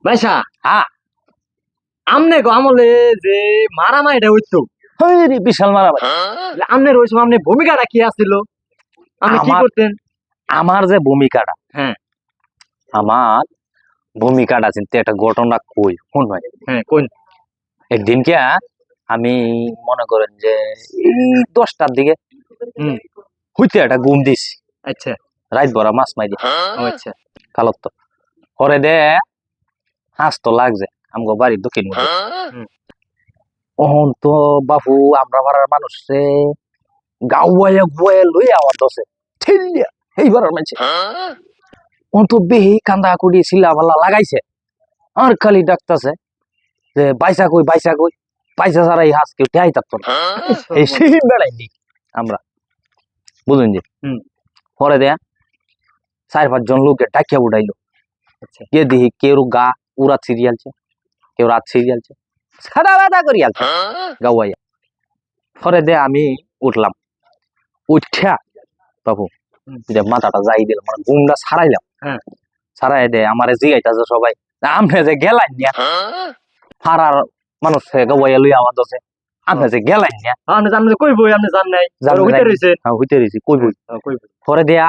ভাইসা হ্যাঁ আমনে গো আমলে যে মারামারিটা হইতো রে বিশাল মারামারি। আমনের ওই সময় আমনে ভূমিকাটা কি আছিল? আপনি কি আমার করতেন? আমার যে ভূমিকাটা হ্যাঁ আমার ভূমিকাটা চিন্তা একটা ঘটনা কই শুন ভাই। হ্যাঁ কোন? একদিন কে আমি মনে করেন যে এই 10টার দিকে হুম হইতে একটা ঘুম দিছি, আচ্ছা রাত ভরা মাছ মারি ও আচ্ছা কালত তো পরে দে হাঁস তো লাগছে আমগো বাড়ির দক্ষিণ মধ্যে। হুম ওহন তো বাবু আমরা পাড়ার মানুষে গাওয়াইয়া গুয়াইয়া লই আমার দোষে ঠেলিয়া এই পাড়ার মানুষ ওন তো বেহি কান্দা কুড়ি শিলা ভাল্লা লাগাইছে আর খালি ডাকতাছে যে বাইসা কই পয়সা ছাড়া এই হাঁস কেউ টেহাই থাকতো না। এই সেই বেড়াইনি আমরা বুঝলেন যে হুম পরে দেয়া 4-5 জন লোকে ডাকিয়া উঠাইলো। আচ্ছা কে দেখি কেউ গা উড়া সিরিয়ালছে, কেউ রাত সিরিয়ালছে, সাদা বাদা করিয়ালছে গাওয়াইয়া। পরে দে আমি উঠলাম, উঠা বাবু যে মাথাটা যাই দিলাম মানে ঘুমটা ছাড়াইলাম। হ্যাঁ ছাড়াই দে আমারে জিগাইতাছে সবাই আমনে যে গেলাইন না ফারার মানুষ গাওয়াইয়া লইয়া আমার দোষে আমনে যে গেলাইন না আপনি জানেন কই বই আপনি জান নাই জানি হইতে নাই। রইছেন হ্যাঁ, হইতে রইছি কই বই কই বই পরে দেয়া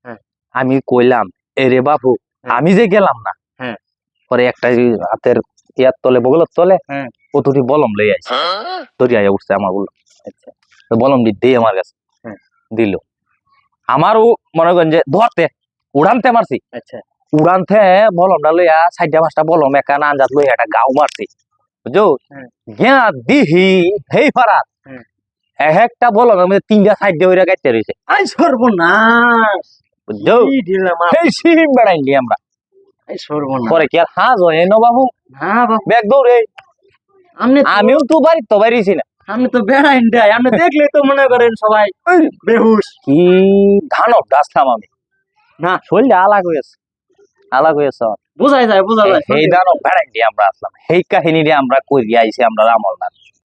হ্যাঁ আমি কইলাম এরে বাবু হ্যাঁ। আমি যে গেলাম না হ্যাঁ পরে একটা হাতের ইয়ার তলে বগলের তলে হ্যাঁ কতটি বলম লই আইছে ধরি আইয়া উঠছে আমার বললো আচ্ছা তো বলম দি আমার কাছে হ্যাঁ দিল আমারও মনে করেন যে ধরতে উড়ানতে মারছি আচ্ছা উড়ানতে বলমটা লইয়া 4-5টা বলম একা না আঞ্জাত লইয়া একটা গাও মারছি বুঝছো হ্যাঁ গিয়া দিহি হেই ফারাত হ্যাঁ একটা বলম আমি 3টা সাইড দিয়ে ওইরা গাইতে রইছে আই সর্বনাশ বুঝছো কি দিলাম সেই সিম বেড়াইনি আমরা আই সর্বনাশ পরে কি আর হাজ হয় ন বাবু না বাবা ব্যাগ দৌড়ে আপনি আমিও তো বাড়ি তো বাইরেছি না আপনি তো বেড়াইন দেয় আপনি দেখলে তো মনে করেন সবাই বেহুশ কি ধানব ডাসলাম আমি না শরীরটা আলাগ হয়েছে আমার বোঝা যায় এই দানব বেড়াইনি আমরা আসলাম এই কাহিনী আমরা করি আইছি আমরা রামল না